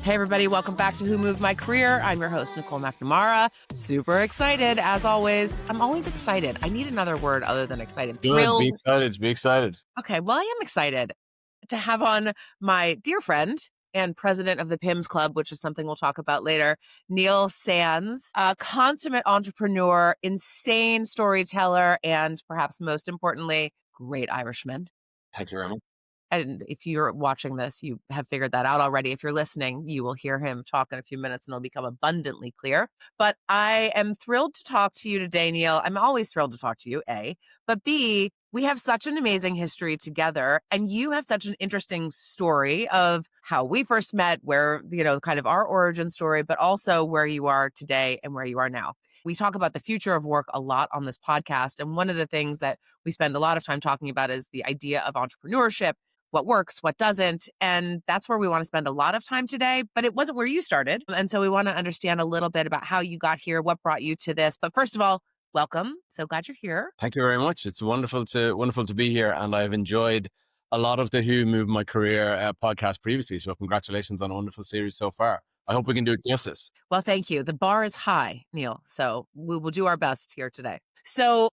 Hey, everybody. Welcome back to Who Moved My Career. I'm your host, Nicole McNamara. Super excited, as always. I'm always excited. I need another word other than excited. Good. Thrilled. Be excited. Be excited. Okay, well, I am excited to have on my dear friend and president of the PIMS Club, which is something we'll talk about later, Neil Sands, a consummate entrepreneur, insane storyteller, and perhaps most importantly, great Irishman. Thank you very much. And if you're watching this, you have figured that out already. If you're listening, you will hear him talk in a few minutes and it'll become abundantly clear. But I am thrilled to talk to you today, Neil. I'm always thrilled to talk to you, A. But B, we have such an amazing history together. And you have such an interesting story of how we first met, where, kind of our origin story, but also where you are today and where you are now. We talk about the future of work a lot on this podcast. And one of the things that we spend a lot of time talking about is the idea of entrepreneurship, what works, what doesn't. And that's where we want to spend a lot of time today, but it wasn't where you started. And so we want to understand a little bit about how you got here, what brought you to this. But first of all, welcome. So glad you're here. Thank you very much. It's wonderful to be here, and I've enjoyed a lot of the Who Moved My Career podcast previously. So congratulations on a wonderful series so far. I hope we can do it justice. Well, thank you. The bar is high, Neil. So we will do our best here today. So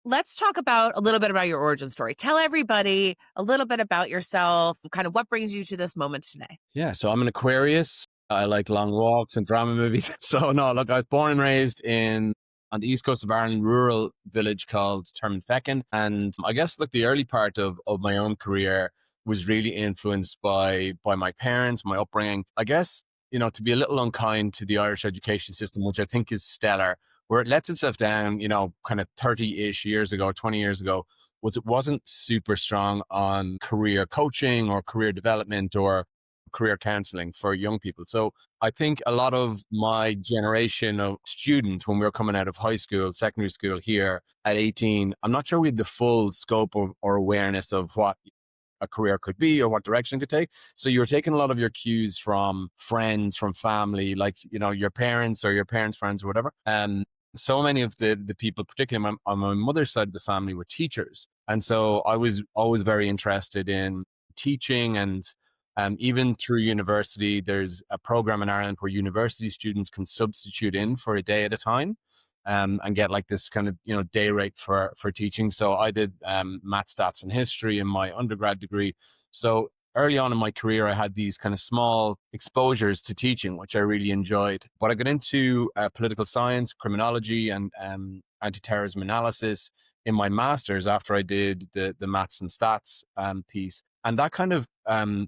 let's talk about a little bit about your origin story. Tell everybody a little bit about yourself, kind of what brings you to this moment today. Yeah, so I'm an Aquarius. I like long walks and drama movies. So no, look, I was born and raised on the east coast of Ireland, rural village called Termonfeckin. And I guess the early part of my own career was really influenced by my parents, my upbringing. I guess, to be a little unkind to the Irish education system, which I think is stellar, where it lets itself down, kind of 30-ish years ago, 20 years ago, it wasn't super strong on career coaching or career development or career counseling for young people. So I think a lot of my generation of student, when we were coming out of high school, secondary school here at 18, I'm not sure we had the full scope or awareness of what a career could be or what direction it could take. So you're taking a lot of your cues from friends, from family, like, your parents or your parents' friends or whatever. And so many of the people, particularly on my mother's side of the family, were teachers. And so I was always very interested in teaching. And even through university, there's a program in Ireland where university students can substitute in for a day at a time. And get like this kind of, day rate for teaching. So I did math, stats, and history in my undergrad degree. So early on in my career, I had these kind of small exposures to teaching, which I really enjoyed. But I got into political science, criminology, and anti-terrorism analysis in my master's after I did the maths and stats piece. And that kind of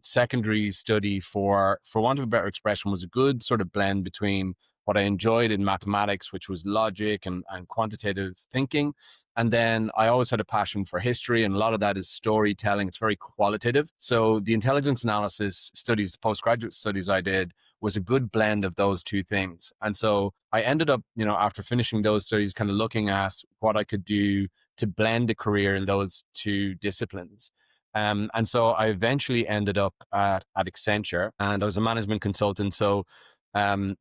secondary study, for want of a better expression, was a good sort of blend between what I enjoyed in mathematics, which was logic and quantitative thinking. And then I always had a passion for history, and a lot of that is storytelling. It's very qualitative. So the intelligence analysis studies, postgraduate studies I did, was a good blend of those two things. And so I ended up, after finishing those studies, kind of looking at what I could do to blend a career in those two disciplines. And so I eventually ended up at Accenture, and I was a management consultant. So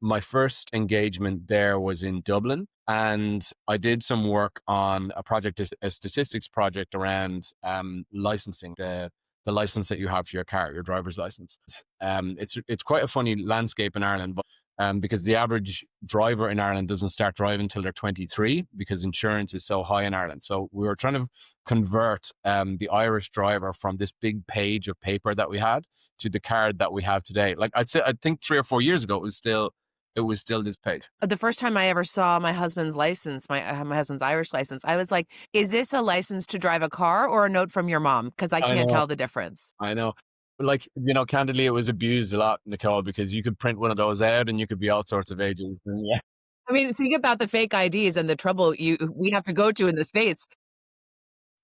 my first engagement there was in Dublin, and I did some work on a statistics project around licensing, the license that you have for your car, your driver's license. It's quite a funny landscape in Ireland, but because the average driver in Ireland doesn't start driving until they're 23 because insurance is so high in Ireland. So we were trying to convert the Irish driver from this big page of paper that we had to the card that we have today. Like I think 3 or 4 years ago, it was still this page. The first time I ever saw my husband's license, my husband's Irish license, I was like, is this a license to drive a car or a note from your mom? Because I can't tell the difference. I know. Like, candidly, it was abused a lot, Nicole, because you could print one of those out and you could be all sorts of ages. And yeah. I mean, think about the fake IDs and the trouble we have to go to in the States.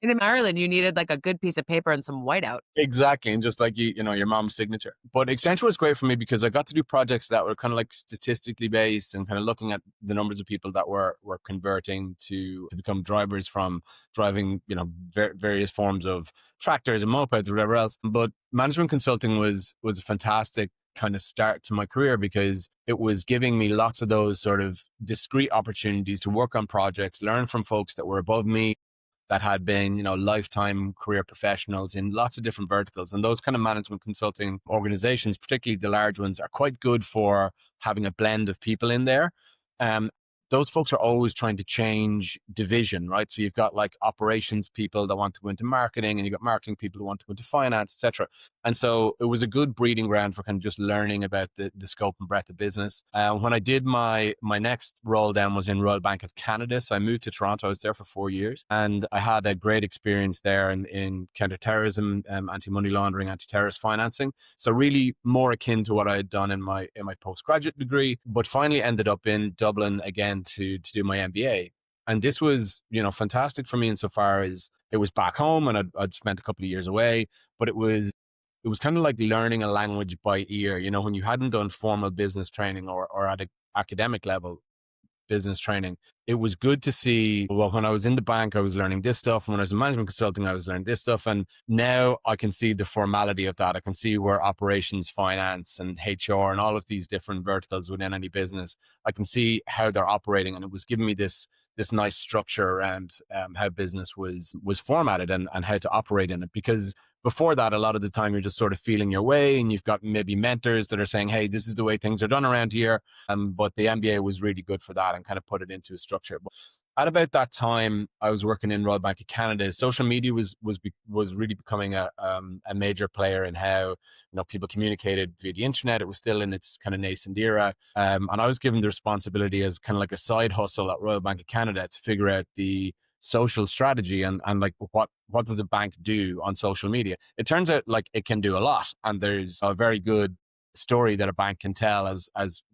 And in Ireland, you needed like a good piece of paper and some whiteout. Exactly. And just like, your mom's signature. But Accenture was great for me because I got to do projects that were kind of like statistically based and kind of looking at the numbers of people that were converting to become drivers from driving, various forms of tractors and mopeds or whatever else. But management consulting was a fantastic kind of start to my career because it was giving me lots of those sort of discrete opportunities to work on projects, learn from folks that were above me, that had been, lifetime career professionals in lots of different verticals. And those kind of management consulting organizations, particularly the large ones, are quite good for having a blend of people in there. Um, those folks are always trying to change division, right? So you've got like operations people that want to go into marketing, and you've got marketing people who want to go into finance, etc. And so it was a good breeding ground for kind of just learning about the scope and breadth of business. When I did my next role then was in Royal Bank of Canada. So I moved to Toronto. I was there for 4 years, and I had a great experience there in counterterrorism, anti-money laundering, anti-terrorist financing. So really more akin to what I had done in my postgraduate degree, but finally ended up in Dublin again to do my MBA. And this was, fantastic for me insofar as it was back home, and I'd spent a couple of years away, but it was kind of like learning a language by ear, when you hadn't done formal business training or at an academic level business training. It was good to see, well, when I was in the bank, I was learning this stuff. And when I was in management consulting, I was learning this stuff. And now I can see the formality of that. I can see where operations, finance, and HR and all of these different verticals within any business, I can see how they're operating. And it was giving me this nice structure around how business was formatted and how to operate in it. Because before that, a lot of the time you're just sort of feeling your way, and you've got maybe mentors that are saying, hey, this is the way things are done around here. But the MBA was really good for that and kind of put it into a structure. But at about that time, I was working in Royal Bank of Canada. Social media was really becoming a major player in how people communicated via the internet. It was still in its kind of nascent era, and I was given the responsibility as kind of like a side hustle at Royal Bank of Canada to figure out the social strategy and like what does a bank do on social media. It turns out like it can do a lot, and there's a very good story that a bank can tell as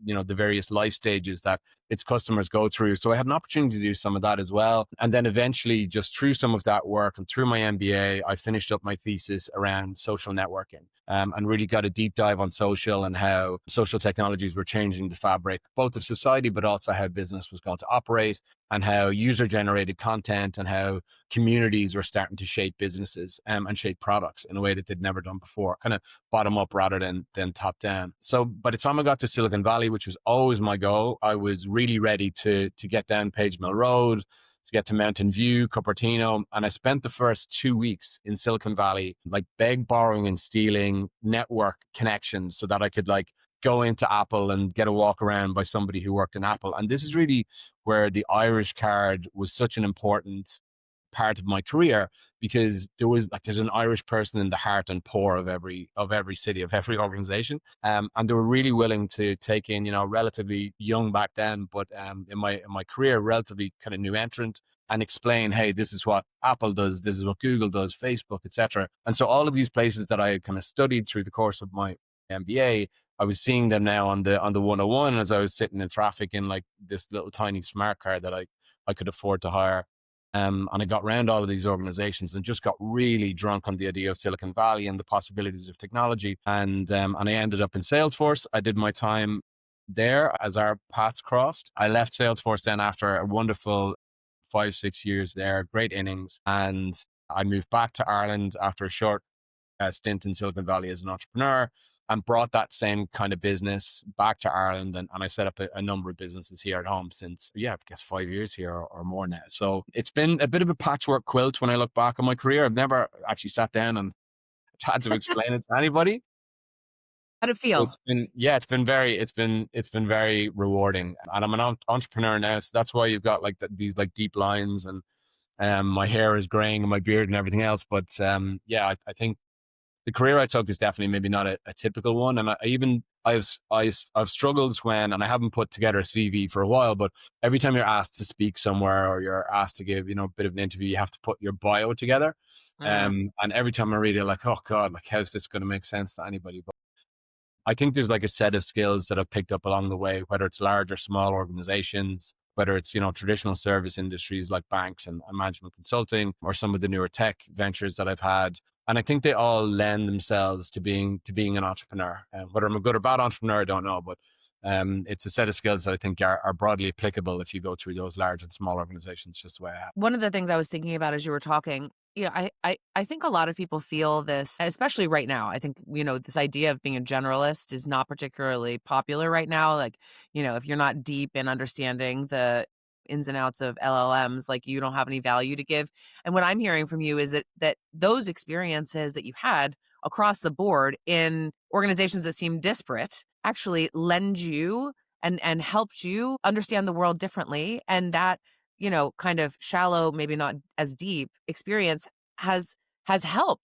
the various life stages that its customers go through. So I had an opportunity to do some of that as well, and then eventually just through some of that work and through my MBA, I finished up my thesis around social networking, and really got a deep dive on social and how social technologies were changing the fabric both of society, but also how business was going to operate, and how user generated content and how communities were starting to shape businesses, and shape products in a way that they'd never done before, kind of bottom up rather than top down. So by the time I got to Silicon Valley, which was always my goal, I was really ready to get down Page Mill Road, to get to Mountain View, Cupertino. And I spent the first 2 weeks in Silicon Valley, like beg, borrowing, and stealing network connections so that I could like go into Apple and get a walk around by somebody who worked in Apple. And this is really where the Irish card was such an important part of my career, because there's an Irish person in the heart and core of every city, of every organization, and they were really willing to take in relatively young back then, but in my career relatively kind of new entrant, and explain, hey, this is what Apple does, this is what Google does, Facebook, etc. And so all of these places that I had kind of studied through the course of my MBA, I was seeing them now on the 101 as I was sitting in traffic in like this little tiny smart car that I could afford to hire. And I got around all of these organizations and just got really drunk on the idea of Silicon Valley and the possibilities of technology. And I ended up in Salesforce. I did my time there as our paths crossed. I left Salesforce then after a wonderful 5, 6 years there, great innings. And I moved back to Ireland after a short stint in Silicon Valley as an entrepreneur, and brought that same kind of business back to Ireland. And I set up a number of businesses here at home since, I guess 5 years here or more now. So it's been a bit of a patchwork quilt when I look back on my career. I've never actually sat down and had to explain it to anybody. How'd it feel? It's been very rewarding. And I'm an entrepreneur now. So that's why you've got like these like deep lines, and my hair is graying and my beard and everything else. But I think the career I took is definitely maybe not a typical one. And I've struggled when, and I haven't put together a CV for a while, but every time you're asked to speak somewhere or you're asked to give, a bit of an interview, you have to put your bio together. Mm. And every time I read it, like, oh God, like, how's this going to make sense to anybody? But I think there's like a set of skills that I've picked up along the way, whether it's large or small organizations, whether it's, traditional service industries like banks and management consulting, or some of the newer tech ventures that I've had. And I think they all lend themselves to being an entrepreneur. Whether I'm a good or bad entrepreneur, I don't know, but it's a set of skills that I think are broadly applicable if you go through those large and small organizations, just the way I have. One of the things I was thinking about as you were talking, I think a lot of people feel this, especially right now. I think, this idea of being a generalist is not particularly popular right now. Like, if you're not deep in understanding the ins and outs of LLMs, like you don't have any value to give. And what I'm hearing from you is that those experiences that you had across the board in organizations that seem disparate actually lend you and helped you understand the world differently. And that, kind of shallow, maybe not as deep experience has has help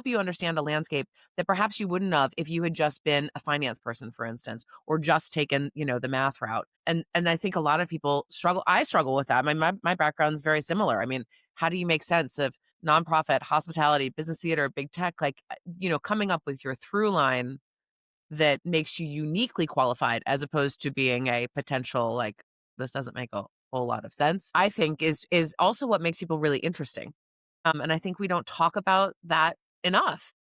you understand a landscape that perhaps you wouldn't have if you had just been a finance person, for instance, or just taken, the math route. And I think a lot of people struggle. I struggle with that. My background is very similar. I mean, how do you make sense of nonprofit, hospitality, business theater, big tech, like, coming up with your through line that makes you uniquely qualified as opposed to being a potential, like, this doesn't make a whole lot of sense, I think is also what makes people really interesting. And I think we don't talk about that enough.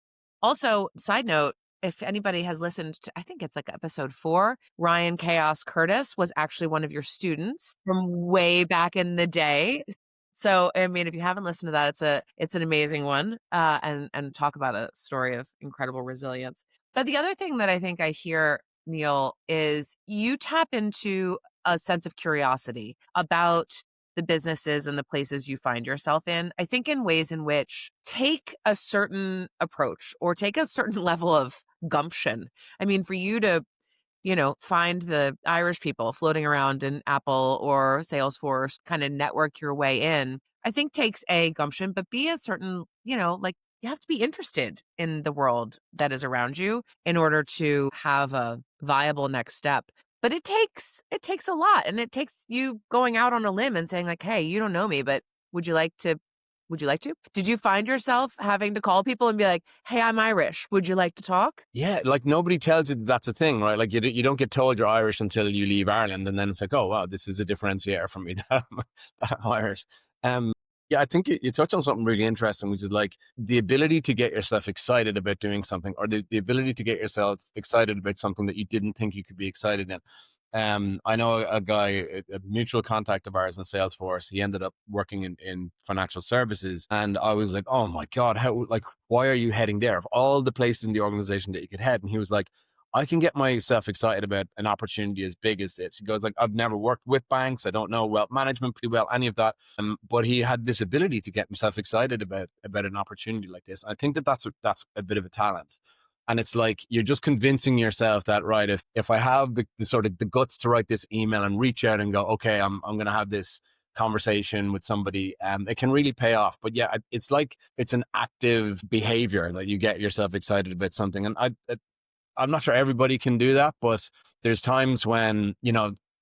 Also, side note, if anybody has listened to, I think it's like episode 4, Ryan Chaos Curtis was actually one of your students from way back in the day. So, I mean, if you haven't listened to that, it's an amazing one, and talk about a story of incredible resilience. But the other thing that I think I hear, Neil, is you tap into a sense of curiosity about the businesses and the places you find yourself in. I think in ways in which take a certain approach or take a certain level of gumption. I mean, for you to, find the Irish people floating around in Apple or Salesforce, kind of network your way in, I think takes a gumption, but be a certain, like you have to be interested in the world that is around you in order to have a viable next step. But it takes a lot, and it takes you going out on a limb and saying like, "Hey, you don't know me, but would you like to would you like to?" Did you find yourself having to call people and be like, "Hey, I'm Irish. Would you like to talk?" Yeah, like nobody tells you that that's a thing, right? Like you don't get told you're Irish until you leave Ireland, and then it's like, oh wow, this is a differentiator for me that I'm Irish. Um, yeah, I think you touched on something really interesting, which is like the ability to get yourself excited about doing something, or the ability to get yourself excited about something that you didn't think you could be excited in. I know a guy, a mutual contact of ours in Salesforce. He ended up working in financial services, and I was like, "Oh my god, how like why are you heading there? Of all the places in the organization that you could head," and he was like, "I can get myself excited about an opportunity as big as this." He goes like, "I've never worked with banks. I don't know wealth management pretty well, any of that, but he had this ability to get himself excited about an opportunity like this. I think that that's a bit of a talent." And it's like you're just convincing yourself that, right, if I have the sort of the guts to write this email and reach out and go, okay, I'm going to have this conversation with somebody, it can really pay off. But yeah, it's like it's an active behavior that you get yourself excited about something. And I'm not sure everybody can do that, but there's times when,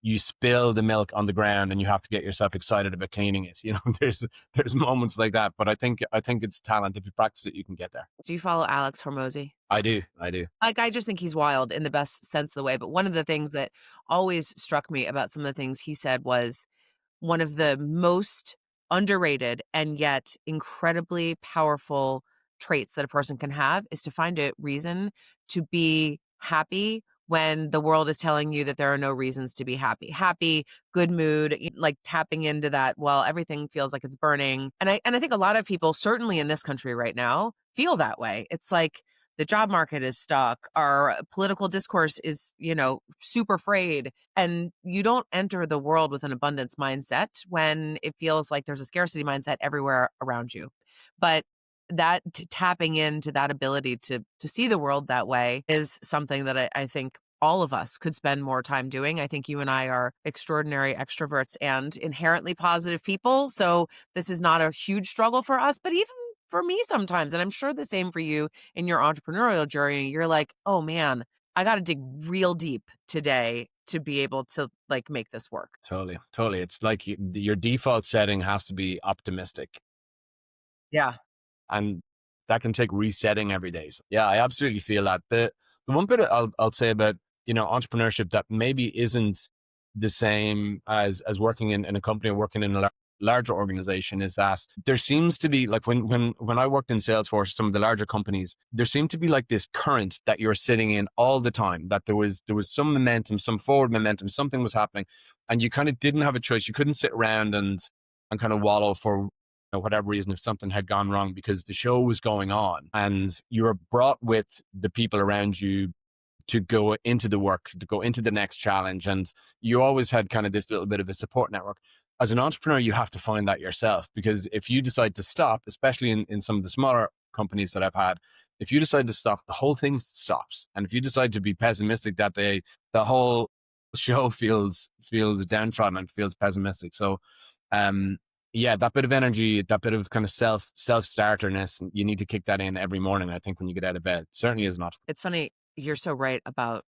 you spill the milk on the ground and you have to get yourself excited about cleaning it. There's moments like that, but I think it's talent. If you practice it, you can get there. Do you follow Alex Hormozy? I do. I do. Like, I just think he's wild in the best sense of the way, but one of the things that always struck me about some of the things he said was one of the most underrated and yet incredibly powerful traits that a person can have is to find a reason to be happy when the world is telling you that there are no reasons to be happy. Happy, good mood, like tapping into that, well, everything feels like it's burning. And I think a lot of people, certainly in this country right now, feel that way. It's like the job market is stuck. Our political discourse is, super frayed. And you don't enter the world with an abundance mindset when it feels like there's a scarcity mindset everywhere around you. But that tapping into that ability to see the world that way is something that I think all of us could spend more time doing. I think you and I are extraordinary extroverts and inherently positive people. So this is not a huge struggle for us, but even for me sometimes, and I'm sure the same for you in your entrepreneurial journey, you're like, oh man, I got to dig real deep today to be able to like make this work. Totally. Totally. It's like your default setting has to be optimistic, Yeah. and that can take resetting every day. So, yeah, I absolutely feel that. The one bit I'll say about, entrepreneurship that maybe isn't the same as working in a company or working in a larger organization is that there seems to be like when I worked in Salesforce, some of the larger companies, there seemed to be like this current that you're sitting in all the time, that there was some momentum, some forward momentum, something was happening, and you kind of didn't have a choice. You couldn't sit around and kind of wallow for whatever reason if something had gone wrong, because the show was going on and you were brought with the people around you to go into the work, to go into the next challenge. And you always had kind of this little bit of a support network. as an entrepreneur, you have to find that yourself, because if you decide to stop, especially in some of the smaller companies that I've had, if you decide to stop, the whole thing stops. And if you decide to be pessimistic that day, the whole show feels downtrodden and feels pessimistic. So, um, yeah, that bit of energy, that bit of kind of self starterness, you need to kick that in every morning. I think when you get out of bed, certainly is not. It's funny, you're so right about,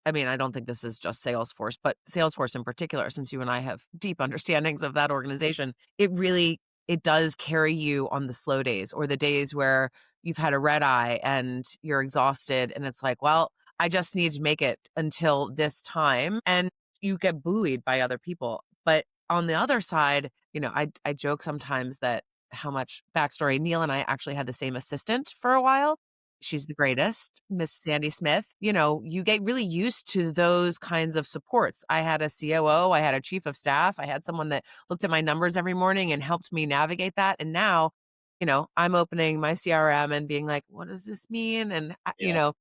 I mean, I don't think this is just Salesforce, but Salesforce in particular, since you and I have deep understandings of that organization, it really, it does carry you on the slow days or the days where you've had a red eye and you're exhausted and it's like, well, I just need to make it until this time, and you get buoyed by other people. But on the other side, I joke sometimes that how much backstory, Neil and I actually had the same assistant for a while. She's the greatest, Miss Sandy Smith. You get really used to those kinds of supports. I had a COO, I had a chief of staff, I had someone that looked at my numbers every morning and helped me navigate that. And now, I'm opening my CRM and being like, what does this mean? And, Yeah.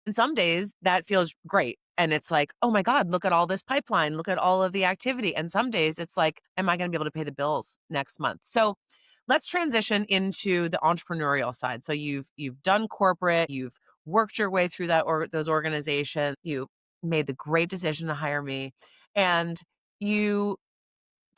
and some days that feels great. And it's like, oh my God, look at all this pipeline, look at all of the activity. And some days it's like, am I going to be able to pay the bills next month? So let's transition into the entrepreneurial side. So you've done corporate, you've worked your way through that or those organizations, you made the great decision to hire me, and you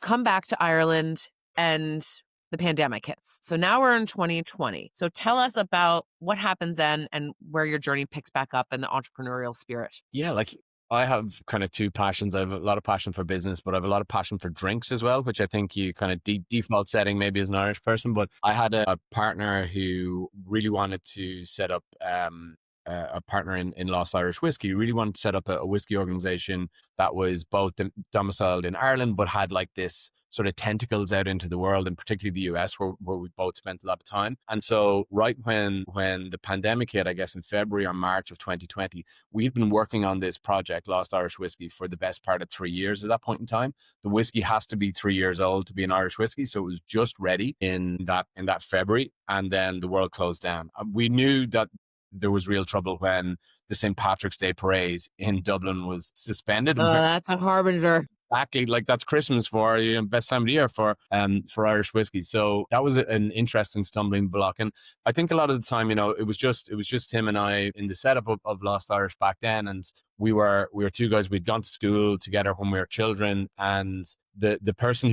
come back to Ireland and the pandemic hits. So now we're in 2020. So tell us about what happens then and where your journey picks back up in the entrepreneurial spirit. Yeah, like I have kind of two passions. I have a lot of passion for business, but I have a lot of passion for drinks as well, which I think you kind of default setting maybe as an Irish person. But I had a partner who really wanted to set up a partner in Lost Irish Whiskey. He really wanted to set up a whiskey organization that was both domiciled in Ireland, but had like this sort of tentacles out into the world, and particularly the US, where we both spent a lot of time. And so right when the pandemic hit, I guess in February or March of 2020, we'd been working on this project, Lost Irish Whiskey, for the best part of 3 years at that point in time. The whiskey has to be 3 years old to be an Irish whiskey. So it was just ready in that February. And then the world closed down. We knew that there was real trouble when the St. Patrick's Day parade in Dublin was suspended. That's a harbinger. Exactly, like that's Christmas for best time of the year for Irish whiskey. So that was an interesting stumbling block, and I think a lot of the time, it was just him and I in the setup of Lost Irish back then, and we were two guys. We'd gone to school together when we were children, and the person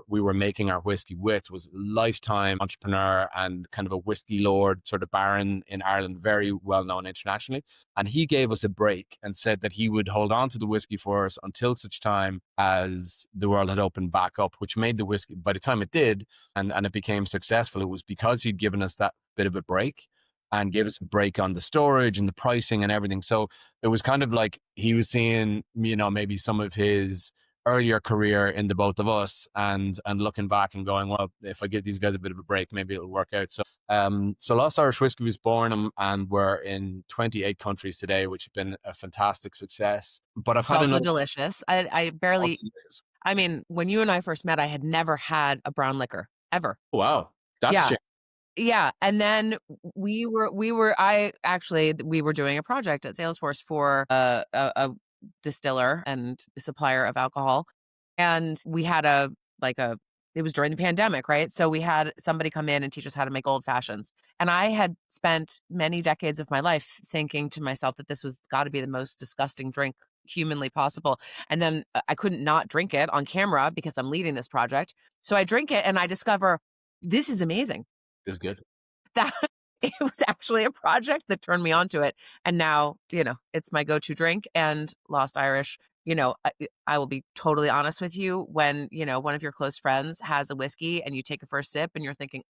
we were making our whiskey with was a lifetime entrepreneur and kind of a whiskey lord, sort of baron in Ireland, very well known internationally. And he gave us a break and said that he would hold on to the whiskey for us until such time as the world had opened back up, which made the whiskey, by the time it did, and it became successful, it was because he'd given us that bit of a break and gave us a break on the storage and the pricing and everything. So it was kind of like he was seeing, maybe some of his earlier career in the both of us, and looking back and going, well, if I give these guys a bit of a break, maybe it'll work out. So Lost Irish Whiskey was born, and we're in 28 countries today, which has been a fantastic success. But I've It's had also another. delicious. I barely, I mean, when you and I first met, I had never had a brown liquor ever. Wow, that's Yeah. changed. Yeah, and then we were doing a project at Salesforce for a distiller and supplier of alcohol, and we had it was during the pandemic, right? So we had somebody come in and teach us how to make old fashions, and I had spent many decades of my life thinking to myself that this was got to be the most disgusting drink humanly possible, and then I couldn't not drink it on camera because I'm leading this project. So I drink it and I discover this is amazing. Is good. That it was actually a project that turned me onto it, and now, it's my go-to drink. And Lost Irish, I will be totally honest with you, when, one of your close friends has a whiskey and you take a first sip and you're thinking,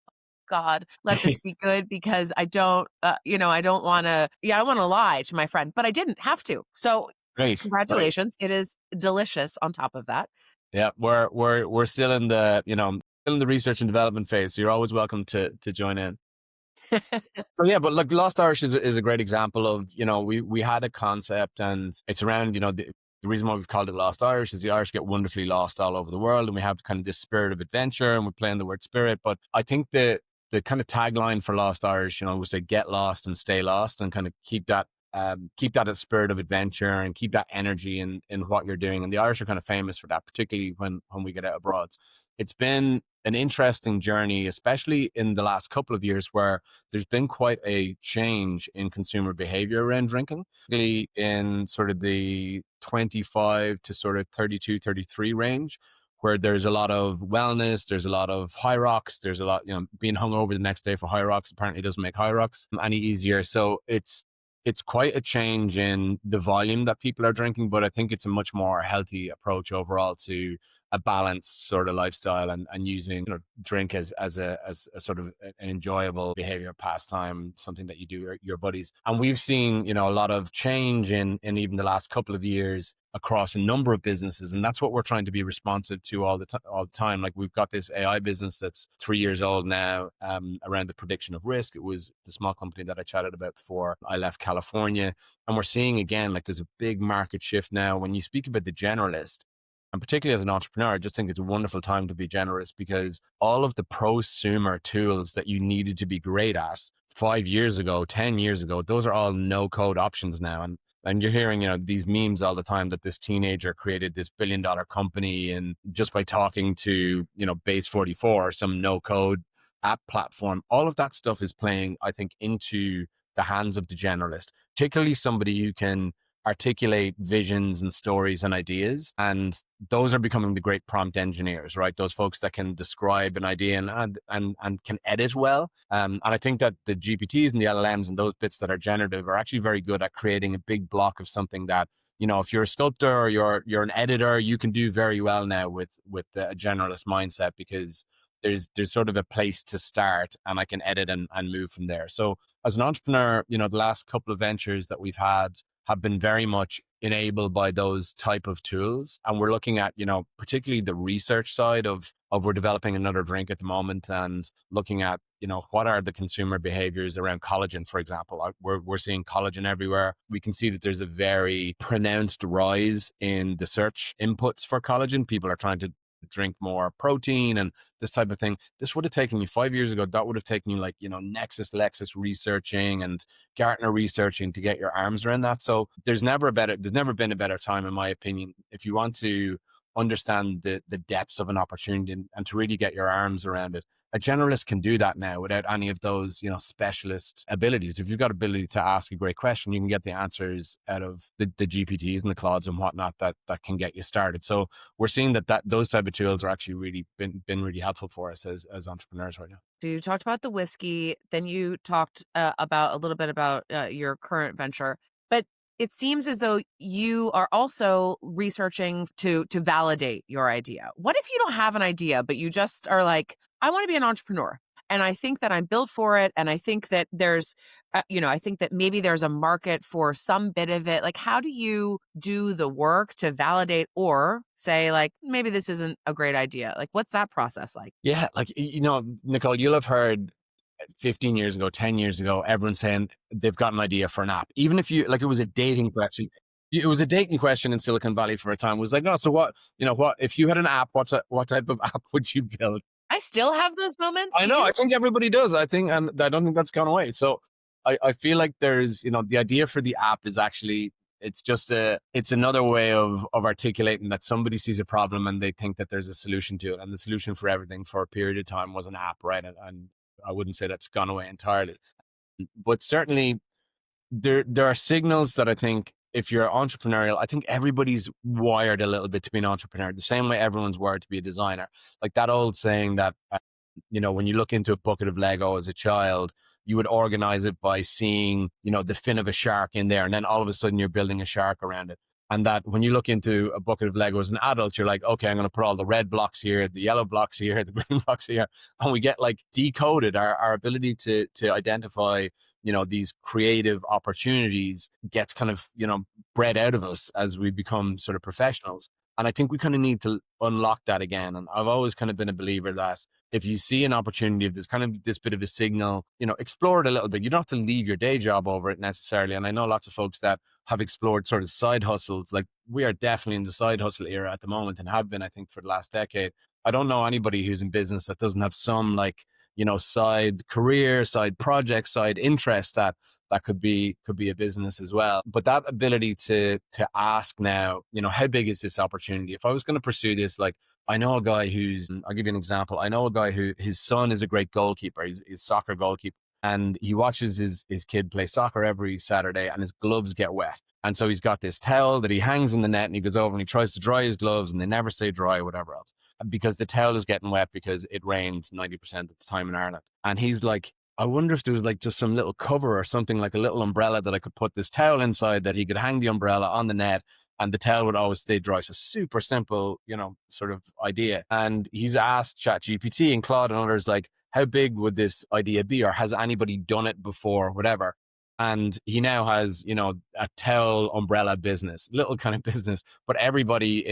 "God, let this be good," because I don't wanna yeah, I wanna lie to my friend, but I didn't have to. So, Great, great. congratulations, it is delicious on top of that. Yeah, we're still in the research and development phase. So you're always welcome to join in. So yeah, but like Lost Irish is a great example of, we had a concept, and it's around, the reason why we've called it Lost Irish is the Irish get wonderfully lost all over the world, and we have kind of this spirit of adventure, and we're playing the word spirit. But I think the kind of tagline for Lost Irish, was to get lost and stay lost, and kind of keep that keep that spirit of adventure and keep that energy in what you're doing. And the Irish are kind of famous for that, particularly when we get out abroad. It's been an interesting journey, especially in the last couple of years, where there's been quite a change in consumer behavior around drinking, particularly in sort of the 25 to sort of 32, 33 range, where there's a lot of wellness, there's a lot of high rocks, there's a lot, being hungover the next day for high rocks apparently doesn't make high rocks any easier. So it's quite a change in the volume that people are drinking, but I think it's a much more healthy approach overall to a balanced sort of lifestyle, and using drink as a sort of an enjoyable behavior, pastime, something that you do with your buddies. And we've seen a lot of change in even the last couple of years across a number of businesses, and that's what we're trying to be responsive to all the time. Like, we've got this AI business that's 3 years old now, around the prediction of risk. It was the small company that I chatted about before I left California, and we're seeing again, like, there's a big market shift now. When you speak about the generalist, and particularly as an entrepreneur, I just think it's a wonderful time to be generous, because all of the prosumer tools that you needed to be great at 5 years ago, 10 years ago, those are all no code options now. And you're hearing, these memes all the time that this teenager created this $1 billion company, and just by talking to, Base 44, some no code app platform. All of that stuff is playing, I think, into the hands of the generalist, particularly somebody who can articulate visions and stories and ideas. And those are becoming the great prompt engineers, right? Those folks that can describe an idea and can edit well. And I think that the GPTs and the LLMs and those bits that are generative are actually very good at creating a big block of something that, if you're a sculptor or you're an editor, you can do very well now with a generalist mindset, because there's sort of a place to start, and I can edit and move from there. So as an entrepreneur, the last couple of ventures that we've had have been very much enabled by those type of tools. And we're looking at, particularly the research side of we're developing another drink at the moment, and looking at, what are the consumer behaviors around collagen, for example. We're seeing collagen everywhere. We can see that there's a very pronounced rise in the search inputs for collagen. People are trying to drink more protein and this type of thing. This would have taken you 5 years ago. That would have taken you Nexus, Lexus researching and Gartner researching to get your arms around that. So there's never been a better time, in my opinion, if you want to understand the depths of an opportunity, and to really get your arms around it. A generalist can do that now without any of those, specialist abilities. If you've got ability to ask a great question, you can get the answers out of the GPTs and the Claudes and whatnot that can get you started. So we're seeing that those type of tools are actually really been really helpful for us as entrepreneurs right now. So you talked about the whiskey, then you talked about a little bit about your current venture, but it seems as though you are also researching to validate your idea. What if you don't have an idea, but you just are like, I want to be an entrepreneur, and I think that I'm built for it, and I think that there's, I think that maybe there's a market for some bit of it. Like, how do you do the work to validate, or say, like, maybe this isn't a great idea? Like, what's that process like? Yeah, like, Nicole, you'll have heard 15 years ago, 10 years ago, everyone's saying they've got an idea for an app. Even if you, like, it was a dating question. It was a dating question in Silicon Valley for a time. It was like, oh, so what, if you had an app, what type of app would you build? I still have those moments. I Do know, you? I think everybody does. I think, and I don't think that's gone away. So I feel like there's, the idea for the app is actually, it's another way of articulating that somebody sees a problem and they think that there's a solution to it. And the solution for everything for a period of time was an app, right? And I wouldn't say that's gone away entirely, but certainly there are signals that I think, if you're entrepreneurial, I think everybody's wired a little bit to be an entrepreneur, the same way everyone's wired to be a designer. Like that old saying that, when you look into a bucket of Lego as a child, you would organize it by seeing, the fin of a shark in there. And then all of a sudden you're building a shark around it. And that when you look into a bucket of Lego as an adult, you're like, okay, I'm going to put all the red blocks here, the yellow blocks here, the green blocks here. And we get like decoded our ability to identify, these creative opportunities gets kind of, bred out of us as we become sort of professionals. And I think we kind of need to unlock that again. And I've always kind of been a believer that if you see an opportunity, if there's kind of this bit of a signal, explore it a little bit. You don't have to leave your day job over it necessarily. And I know lots of folks that have explored sort of side hustles. Like, we are definitely in the side hustle era at the moment, and have been, I think, for the last decade. I don't know anybody who's in business that doesn't have some like side career, side project, side interest that could be a business as well. But that ability to ask now, how big is this opportunity? If I was going to pursue this, like, I know a guy I'll give you an example. I know a guy who his son is a great goalkeeper. He's soccer goalkeeper. And he watches his kid play soccer every Saturday, and his gloves get wet. And so he's got this towel that he hangs in the net, and he goes over and he tries to dry his gloves, and they never stay dry or whatever else, because the towel is getting wet because it rains 90% of the time in Ireland. And he's like, I wonder if there was like just some little cover or something, like a little umbrella that I could put this towel inside, that he could hang the umbrella on the net and the towel would always stay dry. So super simple, sort of idea. And he's asked ChatGPT and Claude and others, like, how big would this idea be? Or has anybody done it before? Whatever. And he now has, a towel umbrella business, little kind of business, but everybody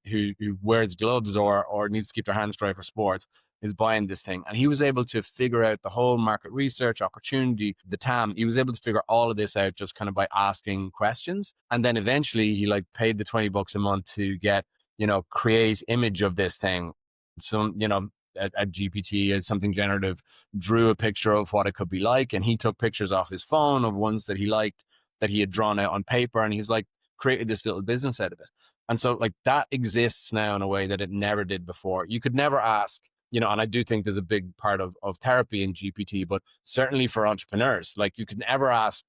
who wears gloves or needs to keep their hands dry for sports is buying this thing. And he was able to figure out the whole market research opportunity, the TAM. He was able to figure all of this out just kind of by asking questions. And then eventually he like paid the $20 a month to get, create image of this thing. So, at GPT as something generative, drew a picture of what it could be like. And he took pictures off his phone of ones that he liked, that he had drawn out on paper. And he's like created this little business out of it. And so like that exists now in a way that it never did before. You could never ask, and I do think there's a big part of therapy in GPT, but certainly for entrepreneurs, like you could never ask,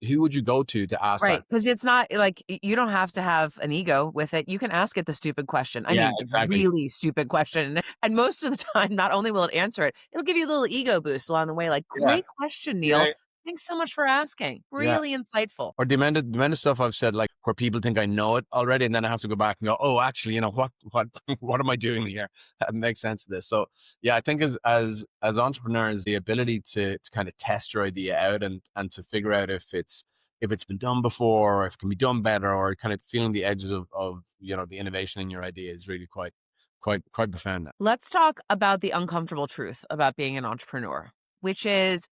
who would you go to ask Right, that? because it's not like you don't have to have an ego with it. You can ask it the stupid question. I Yeah, mean, the exactly. really stupid question. And most of the time, not only will it answer it, it'll give you a little ego boost along the way. Like, Yeah. great question, Neil. Yeah. Thanks so much for asking. Yeah. Really insightful. Or the amount of stuff I've said, like where people think I know it already, and then I have to go back and go, oh, actually, what what am I doing here? That makes sense to this. So yeah, I think as entrepreneurs, the ability to kind of test your idea out and to figure out if it's been done before, or if it can be done better, or kind of feeling the edges of the innovation in your idea is really quite profound. Let's talk about the uncomfortable truth about being an entrepreneur, which is,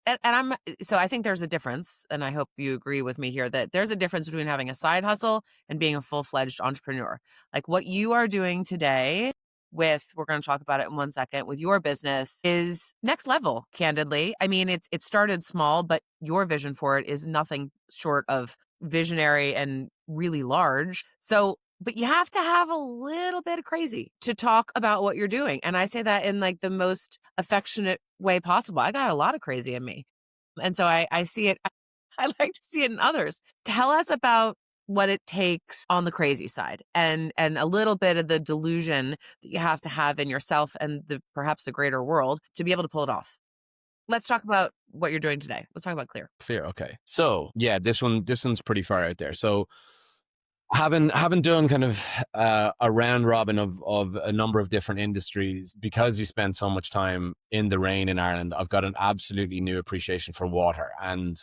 so I think there's a difference, and I hope you agree with me here that there's a difference between having a side hustle and being a full-fledged entrepreneur. Like what you are doing today we're going to talk about it in 1 second, with your business is next level, candidly. I mean, it started small, but your vision for it is nothing short of visionary and really large. So, but you have to have a little bit of crazy to talk about what you're doing. And I say that in like the most affectionate way possible. I got a lot of crazy in me. And so I see it, I like to see it in others. Tell us about what it takes on the crazy side, and a little bit of the delusion that you have to have in yourself and perhaps the greater world to be able to pull it off. Let's talk about what you're doing today. Let's talk about Clir. Clear. Okay. So yeah, this one's pretty far out there. So having done kind of a round robin of a number of different industries, because you spend so much time in the rain in Ireland, I've got an absolutely new appreciation for water. And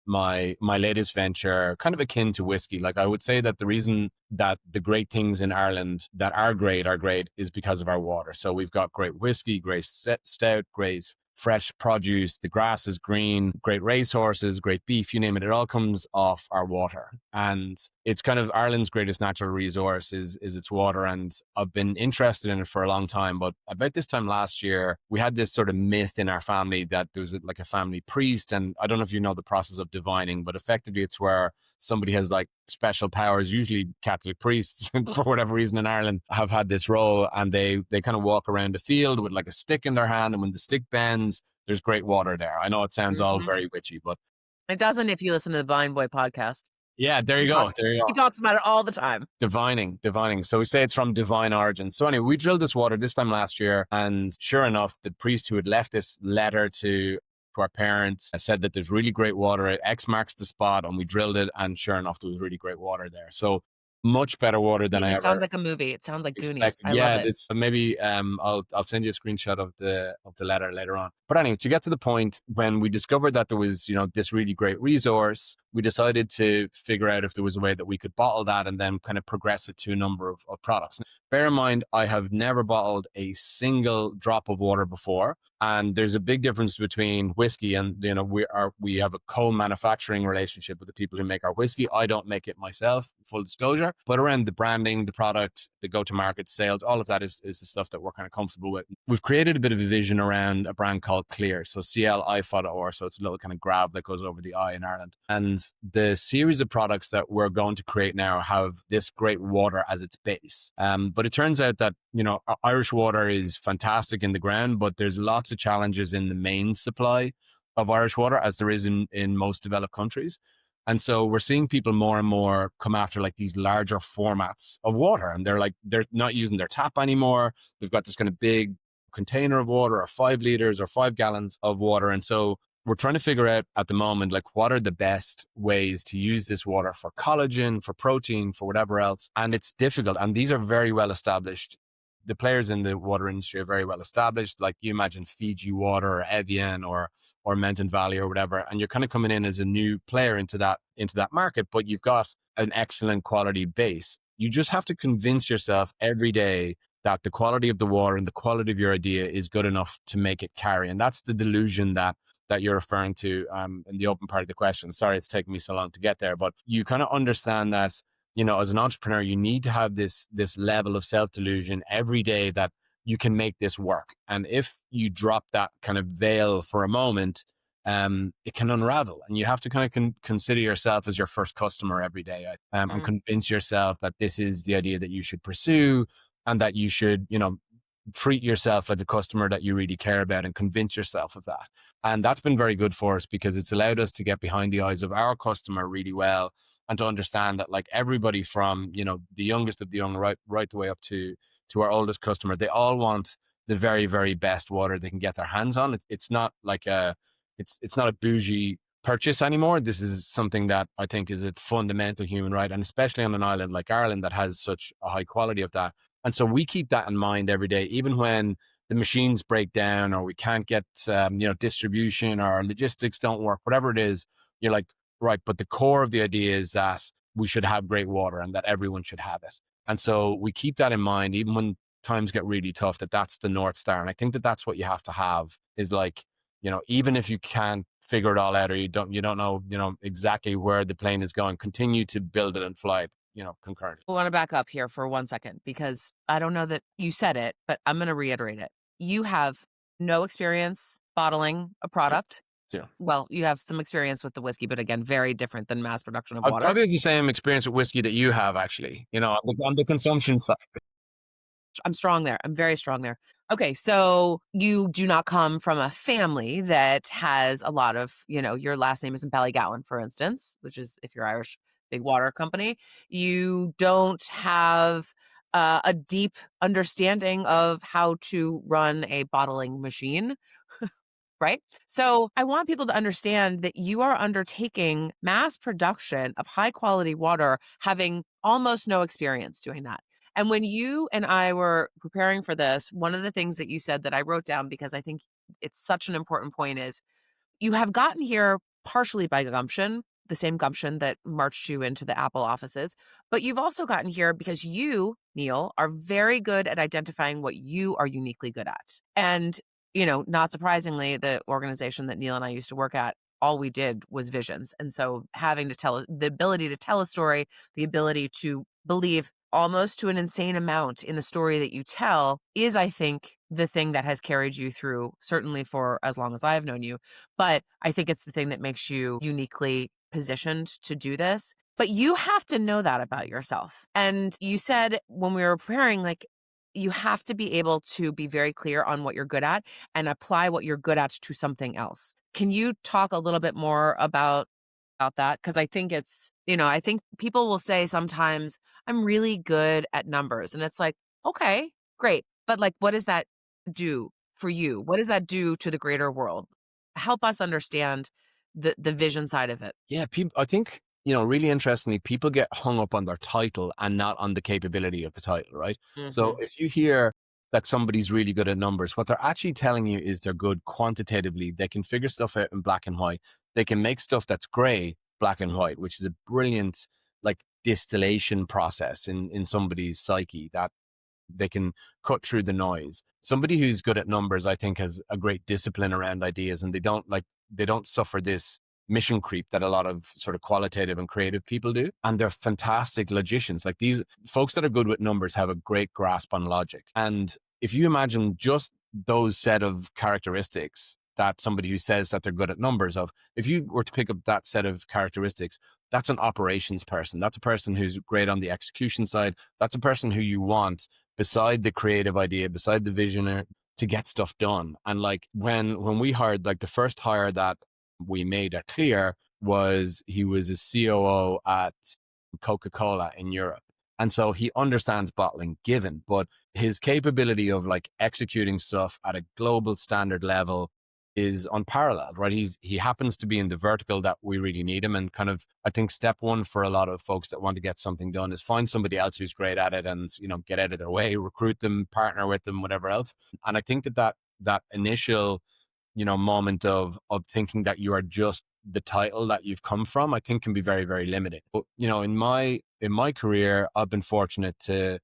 my latest venture, kind of akin to whiskey, like I would say that the reason that the great things in Ireland that are great is because of our water. So we've got great whiskey, great stout, great fresh produce, the grass is green, great racehorses, great beef, you name it. It all comes off our water. And it's kind of Ireland's greatest natural resource is its water. And I've been interested in it for a long time. But about this time last year, we had this sort of myth in our family that there was like a family priest. And I don't know if you know the process of divining, but effectively it's where somebody has like special powers, usually Catholic priests for whatever reason in Ireland have had this role, and they kind of walk around a field with like a stick in their hand, and when the stick bends, there's great water there. I know it sounds all Mhm. very witchy, but It doesn't if you listen to the Blind Boy podcast. yeah, there you He go. talks There you go. he talks about it all the time. Divining. So we say it's from divine origin. So anyway, we drilled this water this time last year, and sure enough, the priest who had left this letter to our parents said that there's really great water. X marks the spot, and we drilled it, and sure enough, there was really great water there. So much better water than I It sounds ever like a movie. It sounds like Goonies. expected. I love Yeah, it. it's maybe I'll send you a screenshot of the letter later on. But anyway, to get to the point, when we discovered that there was this really great resource, we decided to figure out if there was a way that we could bottle that and then kind of progress it to a number of products. Bear in mind, I have never bottled a single drop of water before, and there's a big difference between whiskey and we have a co-manufacturing relationship with the people who make our whiskey. I don't make it myself, full disclosure. water. But around the branding, the product, the go-to-market sales, all of that is the stuff that we're kind of comfortable with. We've created a bit of a vision around a brand called Clir, so CLI-FOR, so it's a little kind of grab that goes over the I in Ireland. And the series of products that we're going to create now have this great water as its base. But it turns out that, Irish water is fantastic in the ground, but there's lots of challenges in the main supply of Irish water, as there is in most developed countries. And so we're seeing people more and more come after like these larger formats of water. And they're not using their tap anymore. They've got this kind of big container of water, or 5 liters or 5 gallons of water. And so we're trying to figure out at the moment, like, what are the best ways to use this water for collagen, for protein, for whatever else. And it's difficult. And these are very well established. The players in the water industry are very well established. Like, you imagine Fiji Water or Evian or Mountain Valley or whatever, and you're kind of coming in as a new player into that market, but you've got an excellent quality base. You just have to convince yourself every day that the quality of the water and the quality of your idea is good enough to make it carry. And that's the delusion that you're referring to in the open part of the question. Sorry, it's taken me so long to get there, but you kind of understand that, as an entrepreneur, you need to have this level of self-delusion every day that you can make this work. And if you drop that kind of veil for a moment, it can unravel. And you have to kind of consider yourself as your first customer every day, and convince yourself that this is the idea that you should pursue, and that you should, treat yourself like a customer that you really care about, and convince yourself of that. And that's been very good for us, because it's allowed us to get behind the eyes of our customer really well, and to understand that, like, everybody from, the youngest of the young right the way up to our oldest customer, they all want the very, very best water they can get their hands on. It's not like it's not a bougie purchase anymore. This is something that I think is a fundamental human right, and especially on an island like Ireland that has such a high quality of that. And so we keep that in mind every day, even when the machines break down, or we can't get distribution, or our logistics don't work, whatever it is. You're like, right, but the core of the idea is that we should have great water, and that everyone should have it. And so we keep that in mind, even when times get really tough, that's the North Star. And I think that that's what you have to have, is like, even if you can't figure it all out, or you don't know, exactly where the plane is going, continue to build it and fly it, concurrently. I want to back up here for 1 second, because I don't know that you said it, but I'm going to reiterate it. You have no experience bottling a Zero. product. Zero. Well, you have some experience with the whiskey, but again, very different than mass production of I water. probably have the same experience with whiskey that you have, actually, on the consumption side. I'm strong there. I'm very strong there. Okay, so you do not come from a family that has a lot of, your last name isn't Ballygowan, for instance, which is, if you're Irish, big water company. You don't have a deep understanding of how to run a bottling machine. Right? So I want people to understand that you are undertaking mass production of high quality water, having almost no experience doing that. And when you and I were preparing for this, one of the things that you said that I wrote down, because I think it's such an important point, is you have gotten here partially by gumption, the same gumption that marched you into the Apple offices, but you've also gotten here because you, Neil, are very good at identifying what you are uniquely good at. And, not surprisingly, the organization that Neil and I used to work at, all we did was visions. And so having to the ability to tell a story, the ability to believe almost to an insane amount in the story that you tell is, I think, the thing that has carried you through, certainly for as long as I've known you. But I think it's the thing that makes you uniquely positioned to do this. But you have to know that about yourself. And you said when we were preparing, like, you have to be able to be very clear on what you're good at and apply what you're good at to something else. Can you talk a little bit more about that? Because I think it's, I think people will say sometimes, I'm really good at numbers. And it's like, okay, great. But like, what does that do for you? What does that do to the greater world? Help us understand the vision side of it. Yeah, people, I think, really interestingly, people get hung up on their title and not on the capability of the title, right? So if you hear that somebody's really good at numbers, what they're actually telling you is they're good quantitatively. They can figure stuff out in black and white. They can make stuff that's gray, black and white, which is a brilliant, like, distillation process in somebody's psyche, that they can cut through the noise. Somebody who's good at numbers, I think, has a great discipline around ideas, and they don't suffer this mission creep that a lot of sort of qualitative and creative people do. And they're fantastic logicians. Like these folks that are good with numbers have a great grasp on logic. And if you imagine just those set of characteristics that somebody who says that they're good at numbers of, if you were to pick up that set of characteristics, that's an operations person. That's a person who's great on the execution side. That's a person who you want beside the creative idea, beside the visionary, to get stuff done. And like when we hired, like the first hire that we made at Clir was he was a COO at Coca-Cola in Europe. And so he understands bottling given, but his capability of like executing stuff at a global standard level is unparalleled, right? He happens to be in the vertical that we really need him. And kind of, I think step one for a lot of folks that want to get something done is find somebody else who's great at it and, you know, get out of their way, recruit them, partner with them, whatever else. And I think that initial, you know, moment of thinking that you are just the title that you've come from, I think can be very, very limiting. But, you know, in my career, I've been fortunate to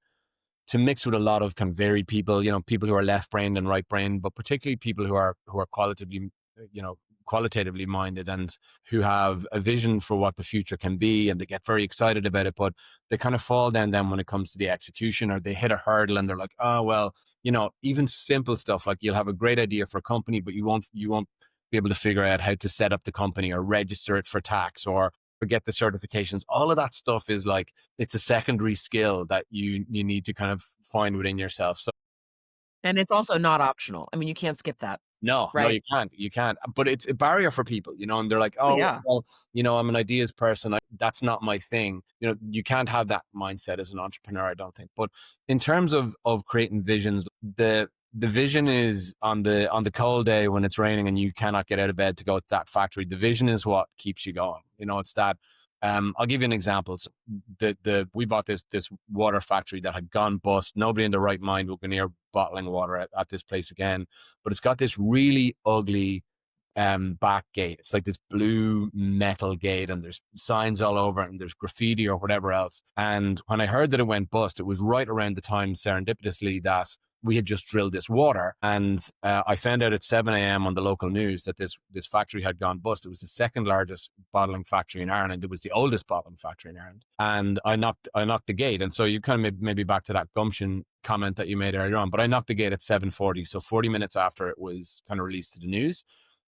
mix with a lot of kind of varied people, you know, people who are left brained and right brained, but particularly people who are you know, qualitatively minded and who have a vision for what the future can be, and they get very excited about it, but they kind of fall down then when it comes to the execution, or they hit a hurdle and they're like, oh well, you know, even simple stuff like you'll have a great idea for a company, but you won't be able to figure out how to set up the company or register it for tax or get the certifications. All of that stuff is like, it's a secondary skill that you need to kind of find within yourself. So And it's also not optional. I mean, you can't skip that, no, no, right? you can't. But it's a barrier for people, you know, and they're like, Oh, oh, yeah. well, you know, I'm an ideas person. That's not my thing. You know, you can't have that mindset as an entrepreneur, I don't think. But in terms of creating visions, the vision is on the cold day when it's raining and you cannot get out of bed to go to that factory. The vision is what keeps you going. You know, it's that. I'll give you an example. So we bought this water factory that had gone bust. Nobody in their right mind would go near bottling water at this place again. But it's got this really ugly back gate. It's like this blue metal gate, and there's signs all over it, and there's graffiti or whatever else. And when I heard that it went bust, it was right around the time, serendipitously, that we had just drilled this water. And I found out at 7 a.m. on the local news that this factory had gone bust. It was the second largest bottling factory in Ireland. It was the oldest bottling factory in Ireland. And I knocked the gate. And so you kind of maybe back to that gumption comment that you made earlier on, but I knocked the gate at 7:40. So 40 minutes after it was kind of released to the news.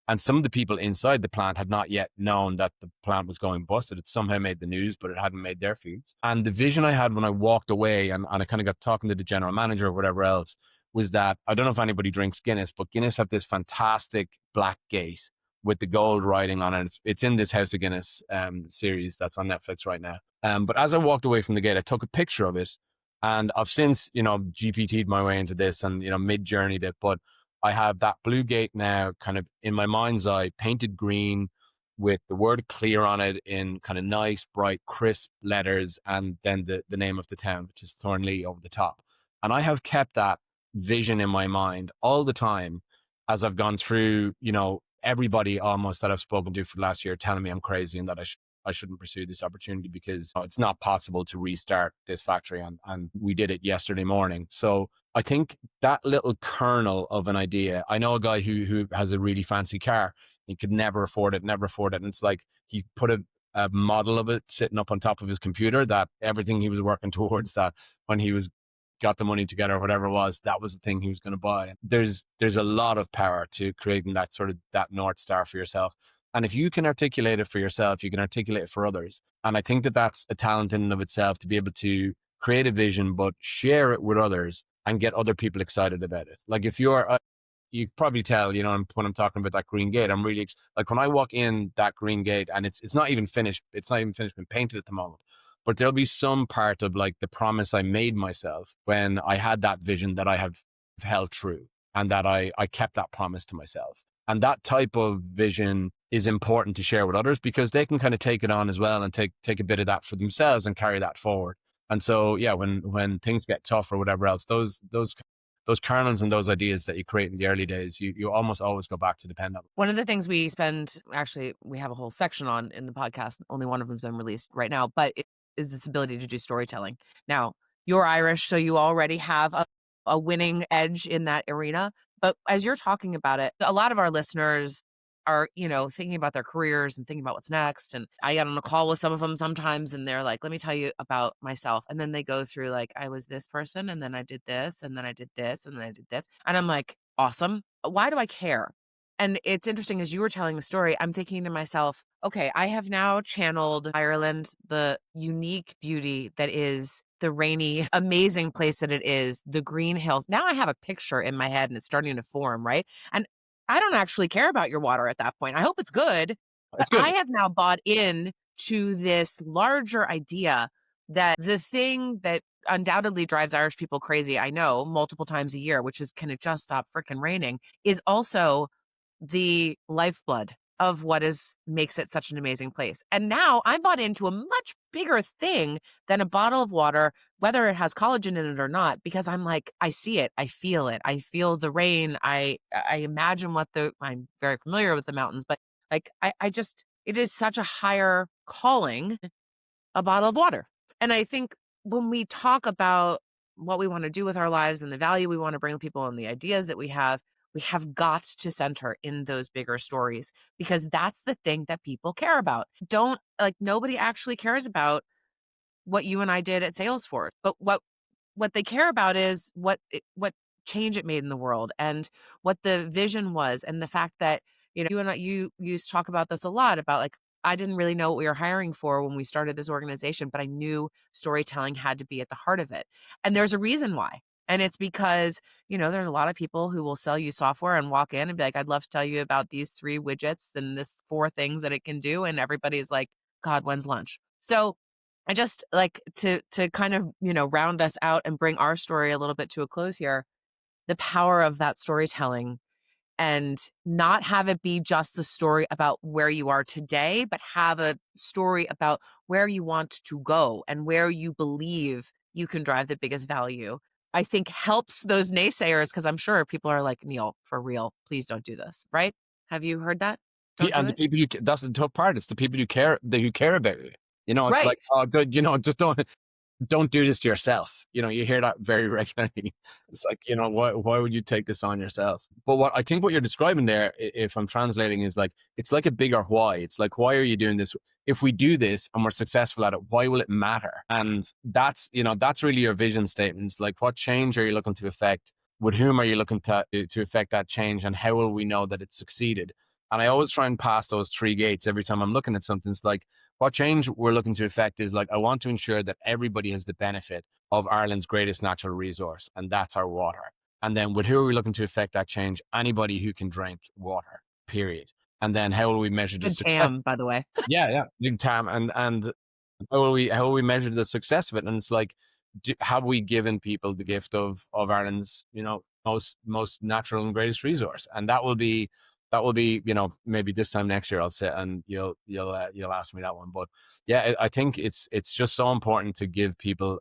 And some of the people inside the plant had not yet known that the plant was going busted. It somehow made the news, but it hadn't made their feeds. And the vision I had when I walked away and I kind of got talking to the general manager or whatever else was that, I don't know if anybody drinks Guinness, but Guinness have this fantastic black gate with the gold writing on it. It's in this House of Guinness series that's on Netflix right now. But as I walked away from the gate, I took a picture of it. And I've since, you know, GPT'd my way into this and, you know, mid-journeyed it. But I have that blue gate now kind of in my mind's eye, painted green with the word Clir on it in kind of nice, bright, crisp letters, and then the name of the town, which is Thornley, over the top. And I have kept that vision in my mind all the time as I've gone through, you know, everybody almost that I've spoken to for the last year telling me I'm crazy and that I shouldn't pursue this opportunity because it's not possible to restart this factory. And we did it yesterday morning. So I think that little kernel of an idea, I know a guy who has a really fancy car. He could never afford it, never afford it. And it's like he put a model of it sitting up on top of his computer, that everything he was working towards, that when he was got the money together or whatever it was, that was the thing he was going to buy. There's a lot of power to creating that sort of that North Star for yourself. And if you can articulate it for yourself, you can articulate it for others. And I think that that's a talent in and of itself, to be able to create a vision, but share it with others and get other people excited about it. Like if you're, you probably tell, you know, when I'm talking about that green gate, I'm really, like when I walk in that green gate and it's not even finished, been painted at the moment, but there'll be some part of like the promise I made myself when I had that vision that I have held true, and that I kept that promise to myself. And that type of vision is important to share with others because they can kind of take it on as well and take a bit of that for themselves and carry that forward. And so, yeah, when things get tough or whatever else, those kernels and those ideas that you create in the early days, you almost always go back to depend on. One of the things we spend, actually, we have a whole section on in the podcast. Only one of them's been released right now, but it is this ability to do storytelling. Now, you're Irish, so you already have a winning edge in that arena. But as you're talking about it, a lot of our listeners are, thinking about their careers and thinking about what's next. And I get on a call with some of them sometimes and they're like, let me tell you about myself. And then they go through like, I was this person and then I did this and then I did this and then I did this. And I'm like, awesome. Why do I care? And it's interesting as you were telling the story, I'm thinking to myself, okay, I have now channeled Ireland, the unique beauty that is the rainy, amazing place that it is, the green hills. Now I have a picture in my head and it's starting to form, right? And I don't actually care about your water at that point. I hope it's good, but It's I good. have now bought in to this larger idea that the thing that undoubtedly drives Irish people crazy, I know, multiple times a year, which is can it just stop freaking raining, is also the lifeblood of what is makes it such an amazing place. And now I'm bought into a much bigger thing than a bottle of water, whether it has collagen in it or not, because I'm like, I see it, I feel it, I feel the rain, I imagine what the I'm very familiar with the mountains, but like I just it is such a higher calling a bottle of water. And I think when we talk about what we want to do with our lives and the value we want to bring people and the ideas that we have got to center in those bigger stories because that's the thing that people care about. Don't like nobody actually cares about what you and I did at Salesforce, but what they care about is what change it made in the world and what the vision was and the fact that you and I you used to talk about this a lot about like I didn't really know what we were hiring for when we started this organization, but I knew storytelling had to be at the heart of it. And there's a reason why. And it's because, there's a lot of people who will sell you software and walk in and be like, I'd love to tell you about these 3 widgets and this 4 things that it can do. And everybody's like, God, when's lunch? So I just like to kind of, round us out and bring our story a little bit to a close here, the power of that storytelling and not have it be just the story about where you are today, but have a story about where you want to go and where you believe you can drive the biggest value. I think helps those naysayers because I'm sure people are like, Neil, for real, please don't do this, right? Have you heard that? Don't do And the it? people that's the tough part. It's the people who care about you. It's like, Right. oh, good. Just don't do this to yourself. You hear that very regularly. It's like, why would you take this on yourself? But what you're describing there, if I'm translating, is like, it's like a bigger why. It's like, why are you doing this? If we do this and we're successful at it, why will it matter? And that's really your vision statements. Like, what change are you looking to affect? With whom are you looking to affect that change? And how will we know that it's succeeded? And I always try and pass those 3 gates every time I'm looking at something. It's like, what change we're looking to affect is like, I want to ensure that everybody has the benefit of Ireland's greatest natural resource, and that's our water. And then with who are we looking to affect that change? Anybody who can drink water, period. And then how will we measure the Good success? tam, by the way. Yeah, yeah, big time. And how will we measure the success of it? And it's like, have we given people the gift of Ireland's most natural and greatest resource? And that will be maybe this time next year I'll sit and you'll ask me that one. But yeah, I think it's just so important to give people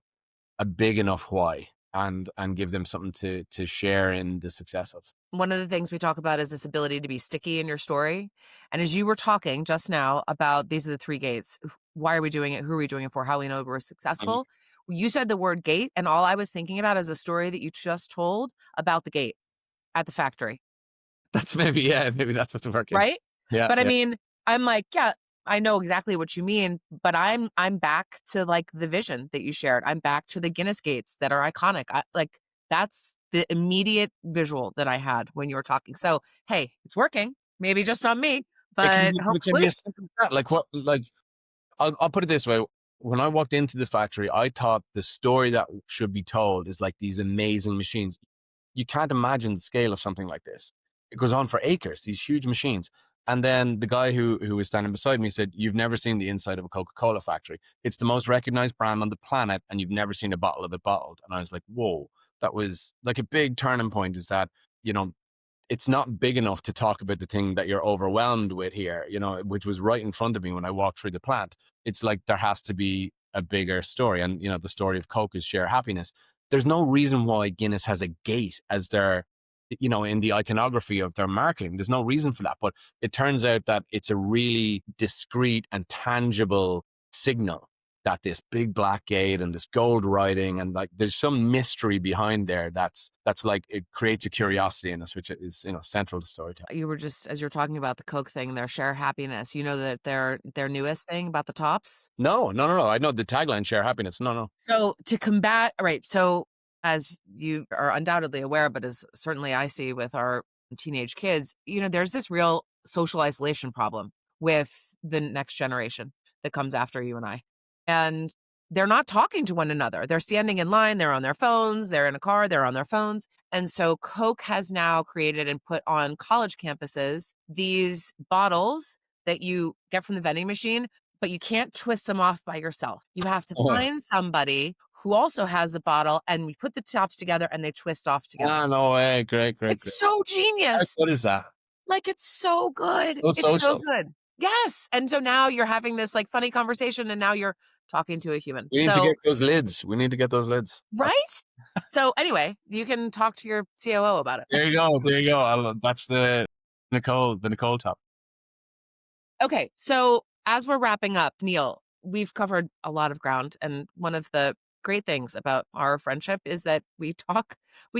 a big enough why and give them something to share in the success of. One of the things we talk about is this ability to be sticky in your story. And as you were talking just now about these are the 3 gates, why are we doing it? Who are we doing it for? How we know we're Mhm. successful? You said the word gate, and all I was thinking about is a story that you just told about the gate at the factory. That's maybe that's what's working. Right? Yeah, But I yeah. mean, I'm like, yeah, I know exactly what you mean, but I'm back to like the vision that you shared. I'm back to the Guinness gates that are iconic. Like that's the immediate visual that I had when you were talking. So, hey, it's working. Maybe just on me, but It can be hopefully as simple as that. Like I'll put it this way. When I walked into the factory, I thought the story that should be told is like these amazing machines. You can't imagine the scale of something like this. It goes on for acres, these huge machines. And then the guy who was standing beside me said, "You've never seen the inside of a Coca-Cola factory. It's the most recognized brand on the planet, and you've never seen a bottle of it bottled." And I was like, "Whoa!" That was like a big turning point. Is that you know it's not big enough to talk about the thing that you're overwhelmed with here, which was right in front of me when I walked through the plant. It's like there has to be a bigger story. And, the story of Coke is share happiness. There's no reason why Guinness has a gate as their, in the iconography of their marketing. There's no reason for that. But it turns out that it's a really discreet and tangible signal that this big black gate and this gold writing, and like there's some mystery behind there that's like it creates a curiosity in us, which is, you know, central to storytelling. You were just as you're talking about the Coke thing, their share happiness. You know that their newest thing about the tops? No, no, no, no. I know the tagline, share happiness. No, no. So to combat right, so as you are undoubtedly aware, but as certainly I see with our teenage kids, there's this real social isolation problem with the next generation that comes after you and I. And they're not talking to one another. They're standing in line, they're on their phones, they're in a car, they're on their phones. And so Coke has now created and put on college campuses these bottles that you get from the vending machine, but you can't twist them off by yourself. You have to Oh. find somebody who also has the bottle, and we put the tops together and they twist off together. Ah, no way. Great, great, It's great. so How genius. good is that? Like, it's so good. So It's so social. good. Yes, and so now you're having this, like, funny conversation, and now you're talking to a human. We need to So get those lids. We need to get those lids. right? So, anyway, you can talk to your COO about it. There you go. There you go. That's the Nicole top. Okay, so as we're wrapping up, Neil, we've covered a lot of ground, and one of the great things about our friendship is that we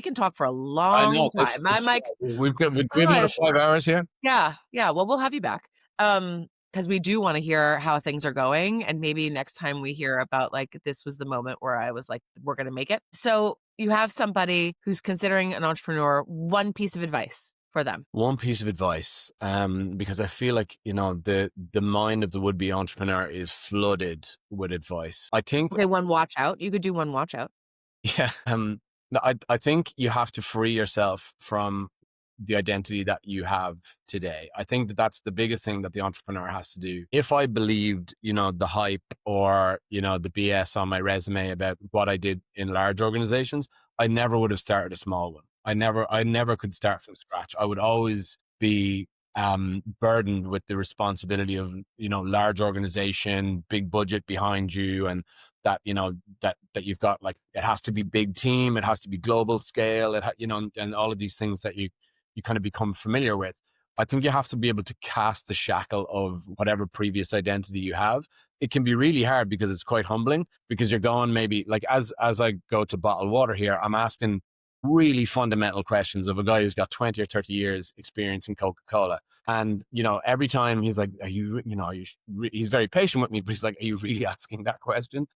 can talk for a I long know. time. I'm like, We've another "Gosh." 5 hours here. Yeah, yeah, well, we'll have you back. Because we do wanna hear how things are going, and maybe next time we hear about, like, this was the moment where I was like, "We're gonna make it." So, you have somebody who's considering an entrepreneur, one piece of advice for them. One piece of advice, because I feel like, you know, the mind of the would be entrepreneur is flooded with advice. I think, Okay, one watch out. You could do one watch out. yeah, no, I think you have to free yourself from the identity that you have today. I think that that's the biggest thing that the entrepreneur has to do. If I believed, you know, the hype or, you know, the BS on my resume about what I did in large organizations, I never would have started a small one. I never could start from scratch. I would always be burdened with the responsibility of, you know, large organization, big budget behind you, and that, you know, that you've got, like, it has to be big team, it has to be global scale, you know, and all of these things that you kind of become familiar with. I think you have to be able to cast the shackle of whatever previous identity you have. It can be really hard because it's quite humbling, because you're going, maybe like, as I go to bottle water here, I'm asking really fundamental questions of a guy who's got 20 or 30 years experience in Coca-Cola. And, you know, every time he's like, he's very patient with me, but he's like, are you really asking that question?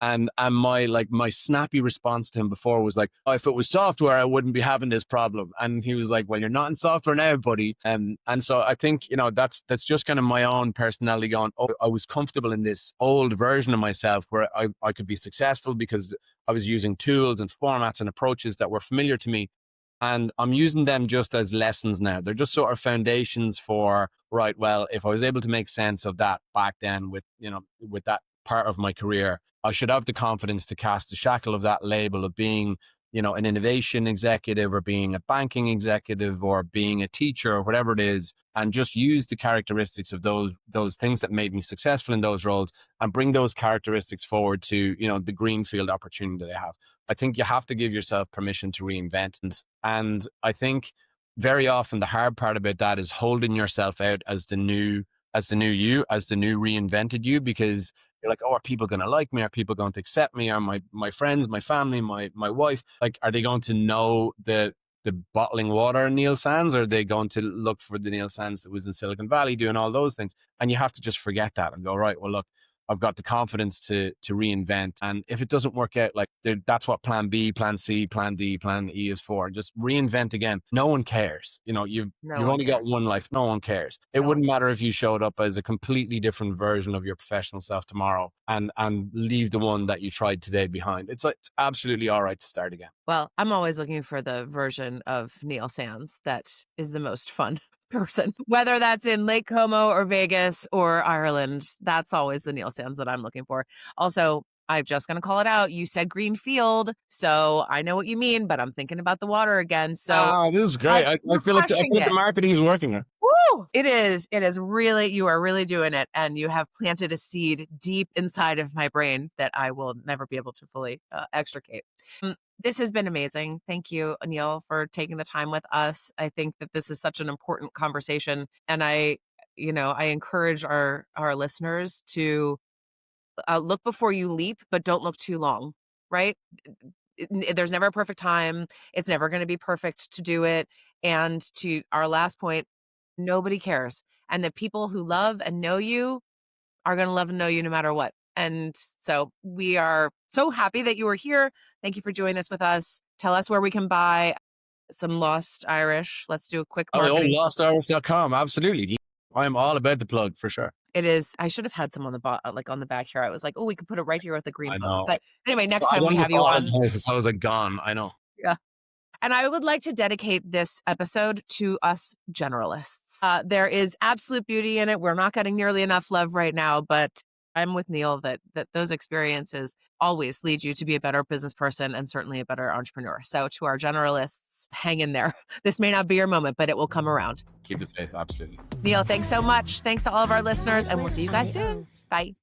And my snappy response to him before was like, oh, if it was software, I wouldn't be having this problem. And he was like, well, you're not in software now, buddy. And so I think, you know, that's just kind of my own personality going, oh, I was comfortable in this old version of myself where I could be successful because I was using tools and formats and approaches that were familiar to me. And I'm using them just as lessons now. They're just sort of foundations for, right, well, if I was able to make sense of that back then with, you know, with that part of my career, I should have the confidence to cast the shackle of that label of being, you know, an innovation executive or being a banking executive or being a teacher or whatever it is, and just use the characteristics of those things that made me successful in those roles and bring those characteristics forward to, you know, the greenfield opportunity that I have. I think you have to give yourself permission to reinvent. And I think very often the hard part about that is holding yourself out as the new you, as the new reinvented you, because you're like, oh, are people going to like me? Are people going to accept me? Are my friends, my family, my wife, like, are they going to know the bottling water Neil Sands, or are they going to look for the Neil Sands that was in Silicon Valley doing all those things? And you have to just forget that and go, right, well, look, I've got the confidence to reinvent. And if it doesn't work out, like, that's what plan B, plan C, plan D, plan E is for. Just reinvent again. No one cares. You know, No you've one only got cares. one life. No one cares. It No one wouldn't cares. matter if you showed up as a completely different version of your professional self tomorrow and leave the one that you tried today behind. It's like, it's absolutely all right to start again. Well, I'm always looking for the version of Neil Sands that is the most fun person, whether that's in Lake Como or Vegas or Ireland. That's always the Neil Sands that I'm looking for. Also, I'm just going to call it out. You said green field, so I know what you mean, but I'm thinking about the water again. So Ah, this is great. I you're feel like crushing the it. marketing is working. Woo! It is. It is really, you are really doing it. And you have planted a seed deep inside of my brain that I will never be able to fully extricate. This has been amazing. Thank you, Anil, for taking the time with us. I think that this is such an important conversation. And I encourage our listeners to Look before you leap, but don't look too long, right? There's never a perfect time. It's never going to be perfect to do it. And to our last point, nobody cares. And the people who love and know you are going to love and know you no matter what. And so we are so happy that you were here. Thank you for doing this with us. Tell us where we can buy some Lost Irish. Let's do a quick Oh, marketing. lostirish.com. Absolutely. I'm all about the plug for sure. It is. I should have had some on the like on the back here. I was like, oh, we could put it right here with the green I books. know. But anyway, next I time don't we have have you thought of on. this. I was like gone. I know. Yeah. And I would like to dedicate this episode to us generalists. There is absolute beauty in it. We're not getting nearly enough love right now, but I'm with Neil that those experiences always lead you to be a better business person and certainly a better entrepreneur. So to our generalists, hang in there. This may not be your moment, but it will come around. Keep the faith. Absolutely. Neil, thanks so much. Thanks to all of our listeners, and we'll see you guys soon. Bye.